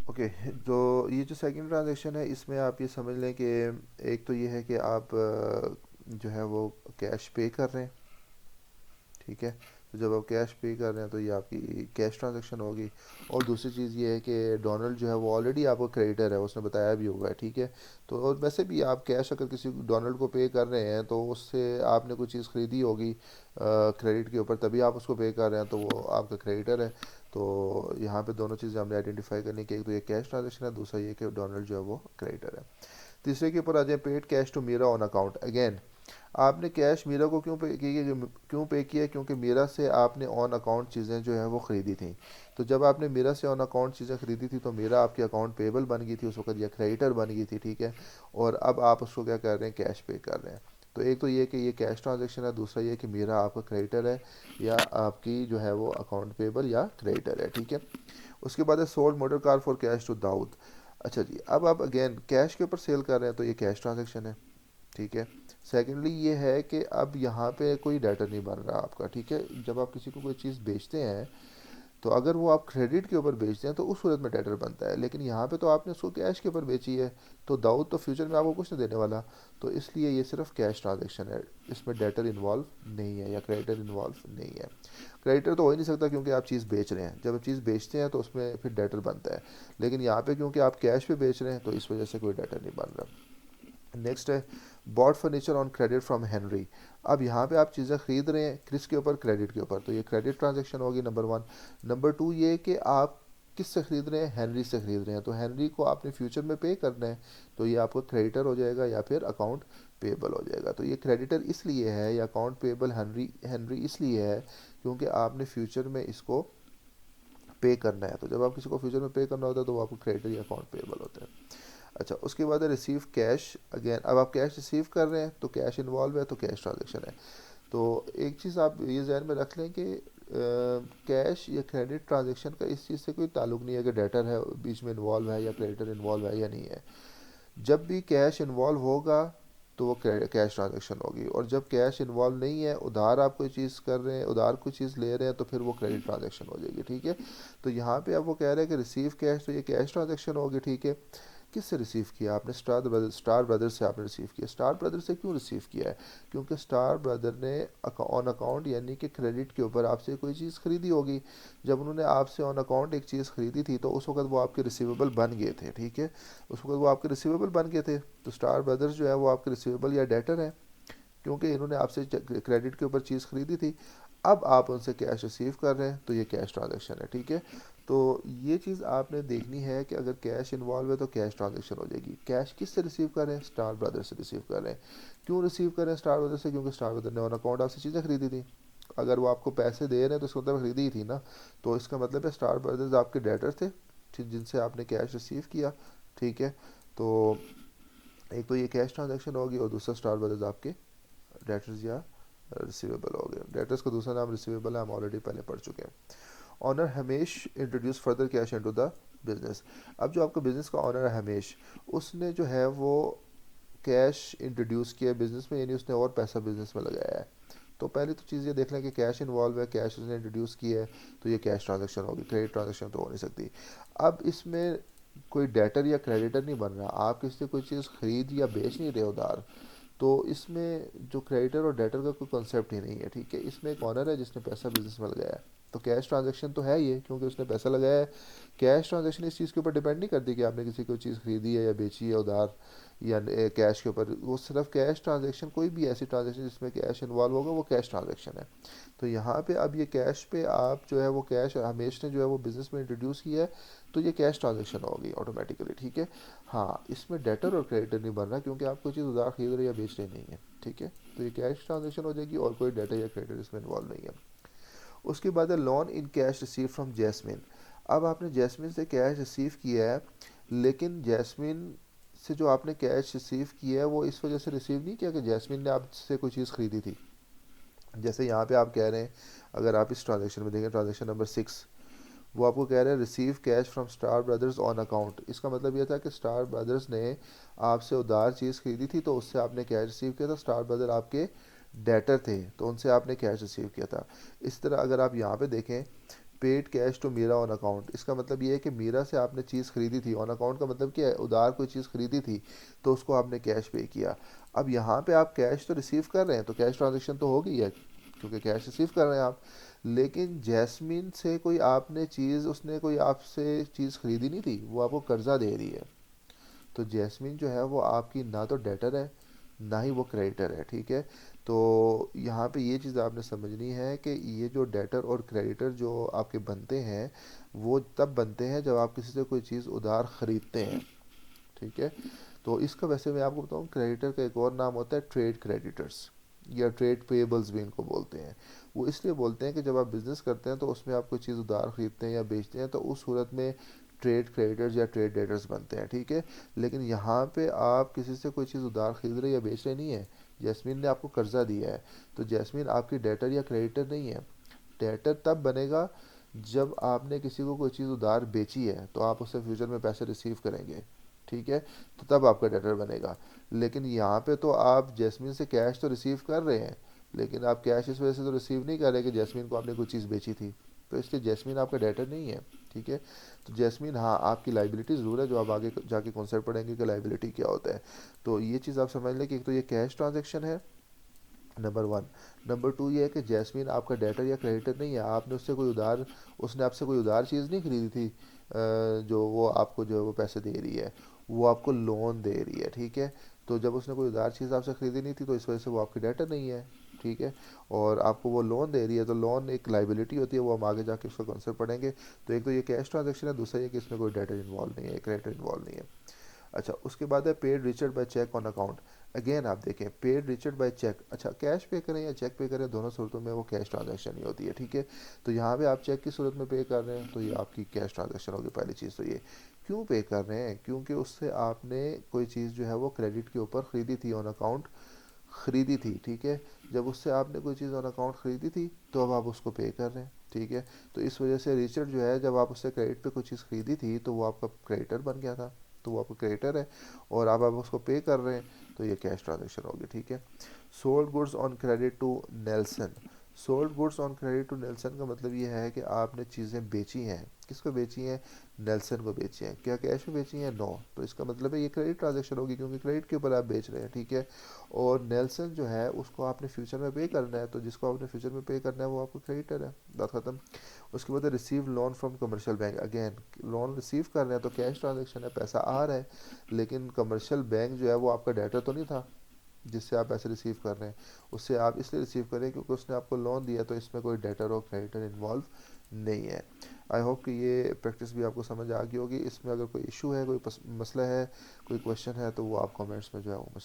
Okay. तो ये जो सेकंड ट्रांजैक्शन है इसमें आप ये समझ लें कि एक तो ये है कि आप जो है वो कैश पे कर रहे हैं, ठीक है। तो जब आप कैश पे कर रहे हैं तो ये आपकी कैश ट्रांजैक्शन होगी। और दूसरी चीज़ ये है कि डोनाल्ड जो है वो ऑलरेडी आपको क्रेडिटर है, उसने बताया भी होगा, ठीक है। तो और वैसे भी आप कैश अगर किसी डोनाल्ड को पे कर रहे हैं तो उससे आपने कोई चीज़ खरीदी होगी क्रेडिट के ऊपर, तभी आप उसको पे कर रहे हैं, तो वो आपका क्रेडिटर है। तो यहाँ पे दोनों चीज़ें हमने आइडेंटिफाई करनी कि एक तो ये कैश ट्रांजेक्शन है, दूसरा ये कि डोनाल्ड जो है वो क्रेडिटर है। तीसरे के ऊपर आ जाए, paid cash to Meera on account. Again आपने कैश मीरा को क्यों पे किया, क्योंकि मीरा से आपने ऑन अकाउंट चीज़ें जो है वो ख़रीदी थी। तो जब आपने मीरा से ऑन अकाउंट चीज़ें खरीदी थी तो मीरा आपके अकाउंट पेबल बन गई थी उस वक्त, या क्रेडिटर बन गई थी, ठीक है। और अब आप उसको क्या कर रहे हैं, कैश पे कर रहे हैं। तो एक तो ये कि ये कैश ट्रांजेक्शन है, दूसरा ये कि मीरा आपका क्रेडिटर है या आपकी जो है वो अकाउंट पेबल या क्रेडिटर है, ठीक है। उसके बाद है sold motor car for cash to Dawood. अच्छा जी, अब आप अगेन कैश के ऊपर सेल कर रहे हैं तो ये कैश ट्रांजेक्शन है, ठीक है। सेकेंडली ये है कि अब यहाँ पे कोई डेटर नहीं बन रहा आपका, ठीक है। जब आप किसी को कोई चीज़ बेचते हैं तो अगर वो आप क्रेडिट के ऊपर बेचते हैं तो उस सूरत में डेटर बनता है, लेकिन यहाँ पे तो आपने उसको कैश के ऊपर बेची है, तो दाऊद तो फ्यूचर में आपको कुछ नहीं देने वाला। तो इसलिए ये सिर्फ कैश ट्रांजेक्शन है, इसमें डेटर इन्वॉल्व नहीं है या क्रेडिटर इन्वॉल्व नहीं है। क्रेडिटर तो हो ही नहीं सकता क्योंकि आप चीज़ बेच रहे हैं, जब आप चीज़ बेचते हैं तो उसमें फिर डेटर बनता है। लेकिन यहाँ पे क्योंकि आप कैश पे बेच रहे हैं तो इस वजह से कोई डेटर नहीं बन रहा। नेक्स्ट है bought furniture on credit from Henry. अब यहाँ पे आप चीज़ें खरीद रहे हैं किसके ऊपर, क्रेडिट के ऊपर, तो ये क्रेडिट ट्रांजेक्शन होगी, नंबर वन। नंबर टू ये कि आप किससे खरीद रहे हैं, हेनरी से खरीद रहे हैं, तो हेनरी को आपने फ्यूचर में पे करना है, तो ये आपको क्रेडिटर हो जाएगा या फिर अकाउंट पेबल हो जाएगा। तो ये क्रेडिटर इसलिए है या अकाउंट पेबल हेनरी हेनरी इसलिए है क्योंकि आपने फ्यूचर में इसको पे करना है। तो जब आप किसी को फ्यूचर में पे करना होता है तो वो आपको क्रेडिटर या अकाउंट पेबल होता है। अच्छा, उसके बाद है रिसीव कैश। अगेन अब आप कैश रिसीव कर रहे हैं तो कैश इन्वॉल्व है, तो कैश ट्रांजेक्शन है। तो एक चीज़ आप ये जहन में रख लें कि कैश या क्रेडिट ट्रांजेक्शन का इस चीज़ से कोई ताल्लुक नहीं है कि डेटर है बीच में इन्वॉल्व है या क्रेडिटर इन्वॉल्व है या नहीं है। जब भी कैश इन्वॉल्व होगा तो वो कैश ट्रांजेक्शन होगी, और जब कैश इन्वॉल्व नहीं है, उधार आप कोई चीज़ कर रहे हैं, उधार कोई चीज़ ले रहे हैं, तो फिर वो क्रेडिट ट्रांजेक्शन हो जाएगी, ठीक है। तो यहाँ पे अब वो कह रहे हैं कि रिसीव कैश, तो ये कैश ट्रांजेक्शन होगी, ठीक है। किससे रिसीव किया आपने, स्टार ब्रदर से आपने रिसीव किया। स्टार ब्रदर से क्यों रिसीव किया है, क्योंकि स्टार ब्रदर ने ऑन अकाउंट यानी कि क्रेडिट के ऊपर आपसे कोई चीज़ खरीदी होगी। जब उन्होंने आपसे ऑन अकाउंट एक चीज़ खरीदी थी तो उस वक्त वो आपके रिसीवेबल बन गए थे, ठीक है। उस वक्त वो आपके रिसीवेबल बन गए थे, तो स्टार ब्रदर्स जो है वो आपके रिसीवेबल या डेटर है, क्योंकि इन्होंने आपसे क्रेडिट के ऊपर चीज़ खरीदी थी। अब आप उनसे कैश रिसीव कर रहे हैं तो ये कैश ट्रांजेक्शन है, ठीक है। तो ये चीज़ आपने देखनी है कि अगर कैश इन्वॉल्व है तो कैश ट्रांजेक्शन हो जाएगी। कैश किस से रिसीव कर रहे हैं, स्टार ब्रदर से रिसीव कर रहे हैं। क्यों रिसीव कर रहे हैं स्टार ब्रदर से, क्योंकि स्टार ब्रदर ने ऑन अकाउंट आपसे चीज़ें खरीदी थी। अगर वो आपको पैसे दे रहे हैं तो इसका मतलब खरीदी ही थी ना। तो इसका मतलब है स्टार ब्रदर्स आपके डेटर थे, जिनसे आपने कैश रिसीव किया, ठीक है। तो एक तो ये कैश ट्रांजेक्शन होगी और दूसरा स्टार ब्रदर्स आपके डेटर्स या रिसीवेबल हो गए। डेटर्स का दूसरा नाम रिसीवेबल है, हम ऑलरेडी पहले पढ़ चुके हैं। ऑनर हमेश introduce further cash into the business. अब जो आपका बिजनेस का ऑनर है हमेश, उसने जो है वो कैश इंट्रोड्यूस किया बिजनेस में, यानी उसने और पैसा बिजनेस में लगाया है। तो पहले तो चीज़ ये देख लें कि कैश इन्वॉल्व है, कैश उसने इंट्रोड्यूस किया है, तो ये कैश ट्रांजेक्शन होगी, क्रेडिट ट्रांजेक्शन तो हो नहीं सकती। अब इसमें कोई डेटर या क्रेडिटर नहीं बन रहा, आप किसी से कोई चीज़ खरीद या बेच नहीं रहे उधार। तो इसमें जो क्रेडिटर और डेटर का कोई कॉन्सेप्ट ही नहीं है, ठीक है। इसमें एक ऑनर है जिसने पैसा बिजनेस में लगाया है, तो कैश ट्रांजेक्शन तो है ये क्योंकि उसने पैसा लगाया है। कैश ट्रांजेक्शन इस चीज़ के ऊपर डिपेंड नहीं करती कि आपने किसी को चीज़ खरीदी है या बेची है उधार या कैश के ऊपर। वो सिर्फ कैश ट्रांजेक्शन, कोई भी ऐसी ट्रांजेक्शन जिसमें कैश इन्वॉल्व होगा वो कैश ट्रांजेक्शन है। तो यहाँ पे अब ये कैश पे आप जो है वो कैश हमेश ने जो है वो बिज़नेस में इंट्रोड्यूस किया है, तो ये कैश ट्रांजेक्शन होगी ऑटोमेटिकली, ठीक है। हाँ, इसमें डेटर और क्रेडिटर नहीं बन रहा क्योंकि आप कोई चीज़ उधार खरीद रहे या बेच रहे नहीं है, ठीक है। तो ये कैश ट्रांजेक्शन हो जाएगी और कोई डेटर या क्रेडिटर इसमें इन्वॉल्व नहीं है। उसके बाद है loan in cash receive from Jasmine. अब आपने जैस्मिन से कैश रिसीव किया है, लेकिन जैस्मिन से जो आपने कैश रिसीव किया है वो इस वजह से रिसीव नहीं किया कि जैस्मिन ने आपसे कोई चीज़ खरीदी थी। जैसे यहाँ पे आप कह रहे हैं, अगर आप इस ट्रांजेक्शन में देखें, ट्रांजेक्शन नंबर 6, वो आपको कह रहे हैं receive cash from star brothers on account. इसका मतलब ये था कि स्टार ब्रदर्स ने आपसे उधार चीज़ खरीदी थी तो उससे आपने कैश रिसीव किया था। स्टार ब्रदर आपके डेटर थे तो उनसे आपने कैश रिसीव किया था। इस तरह अगर आप यहाँ पे देखें paid cash to Meera on account, इसका मतलब ये है कि मीरा से आपने चीज़ खरीदी थी। ऑन अकाउंट का मतलब क्या है, उधार कोई चीज़ खरीदी थी तो उसको आपने कैश पे किया। अब यहाँ पे आप कैश तो रिसीव कर रहे हैं, तो कैश ट्रांजेक्शन तो हो गई है क्योंकि कैश रिसीव कर रहे हैं आप। लेकिन जैस्मीन से कोई आपने चीज़, उसने कोई आपसे चीज़ खरीदी नहीं थी, वो आपको कर्जा दे रही है। तो जैस्मीन जो है वो आपकी ना तो डेटर है ना ही वो क्रेडिटर है, ठीक है। तो यहाँ पे ये चीज़ आपने समझनी है कि ये जो डेटर और क्रेडिटर जो आपके बनते हैं, वो तब बनते हैं जब आप किसी से कोई चीज़ उधार खरीदते हैं, ठीक है। तो इसका वैसे मैं आपको बताऊँ, क्रेडिटर का एक और नाम होता है ट्रेड क्रेडिटर्स, या ट्रेड पेबल्स भी इनको बोलते हैं। वो इसलिए बोलते हैं कि जब आप बिज़नेस करते हैं तो उसमें आप कोई चीज़ उधार खरीदते हैं या बेचते हैं, तो उस सूरत में ट्रेड क्रेडिटर्स या ट्रेड डेटर्स बनते हैं, ठीक है। लेकिन यहाँ पे आप किसी से कोई चीज़ उधार खरीद रहे या बेच रहे नहीं है। जैस्मीन ने आपको कर्जा दिया है, तो जैस्मीन आपकी डेटर या क्रेडिटर नहीं है। डेटर तब बनेगा जब आपने किसी को कोई चीज़ उधार बेची है, तो आप उससे फ्यूचर में पैसे रिसीव करेंगे, ठीक है। तो तब आपका डेटर बनेगा। लेकिन यहाँ पे तो आप जैस्मीन से कैश तो रिसीव कर रहे हैं, लेकिन आप कैश इस वजह से तो रिसीव नहीं कर रहे कि जैस्मीन को आपने कोई चीज़ बेची थी, तो इसलिए जैस्मीन आपका डेटर नहीं है, ठीक है। तो जैस्मीन हाँ आपकी लाइबिलिटी ज़रूर है, जो आप आगे जाके कॉन्सेप्ट पढ़ेंगे कि लाइबिलिटी क्या होता है। तो ये चीज़ आप समझ लें कि एक तो ये कैश ट्रांजेक्शन है, नंबर वन। नंबर टू ये है कि जैस्मीन आपका डेटर या क्रेडिटर नहीं है। आपने उससे कोई उधार, उसने आपसे कोई उधार चीज़ नहीं खरीदी थी, जो वो आपको जो है वो पैसे दे रही है, वो आपको लोन दे रही है, ठीक है। तो जब उसने कोई उधार चीज़ आपसे खरीदी नहीं थी, तो इस वजह से वो आपकी डेटर नहीं है, ठीक है। और आपको वो लोन दे रही है, तो लोन एक लाइबिलिटी होती है, वो हम आगे जाके उसका कॉन्सेप्ट पढ़ेंगे। तो एक तो ये कैश ट्रांजेक्शन है, दूसरा ये कि इसमें कोई डेटर इन्वॉल्व नहीं है, क्रेडिटर इन्वॉल्व नहीं है। अच्छा, उसके बाद है paid Richard by cheque on account. Again आप देखें, पेड रिचर्ड बाय चेक, अच्छा कैश पे करें या चेक पे करें, दोनों सूरतों में वो कैश ट्रांजैक्शन ही होती है, ठीक है। तो यहाँ पे आप चेक की सूरत में पे कर रहे हैं, तो ये आपकी कैश ट्रांजैक्शन होगी। पहली चीज़ तो ये, क्यों पे कर रहे हैं, क्योंकि उससे आपने कोई चीज़ जो है वो क्रेडिट के ऊपर ख़रीदी थी, ऑन अकाउंट ख़रीदी थी, ठीक है। जब उससे आपने कोई चीज़ ऑन अकाउंट ख़रीदी थी, तो अब आप उसको पे कर रहे हैं, ठीक है। तो इस वजह से रिचर्ड जो है, जब आप उससे क्रेडिट पे कोई चीज़ खरीदी थी, तो वो आपका क्रेडिटर बन गया था, तो वो आपका क्रेडिटर है। और अब आप उसको पे कर रहे हैं, तो ये कैश ट्रांजेक्शन होगी, ठीक है। Sold goods on credit to Nelson. Sold goods on credit to Nelson का मतलब ये है कि आपने चीज़ें बेची हैं, किसको बेची हैं, नेल्सन को बेची हैं। क्या कैश में बेची हैं, नो। तो इसका मतलब है ये क्रेडिट ट्रांजेक्शन होगी, क्योंकि क्रेडिट के ऊपर आप बेच रहे हैं, ठीक है। और नेल्सन जो है उसको आपने फ्यूचर में पे करना है, तो जिसको आपने फ्यूचर में पे करना है वो आपको क्रेडिटर है, बात खत्म। उसके बाद receive loan from commercial bank. Again loan receive कर रहे हैं तो कैश ट्रांजेक्शन है, पैसा आ रहा है। लेकिन कमर्शियल बैंक जो है वो आपका डेटर तो नहीं था जिससे आप पैसे रिसीव कर रहे हैं, उससे आप इसलिए रिसीव कर रहे हैं क्योंकि उसने आपको लोन दिया, तो इसमें कोई डेटर और क्रेडिटर इन्वॉल्व नहीं है। आई होप कि ये प्रैक्टिस भी आपको समझ आ गई होगी। इसमें अगर कोई इशू है, कोई मसला है, कोई क्वेश्चन है, तो वो आप कमेंट्स में जो है वो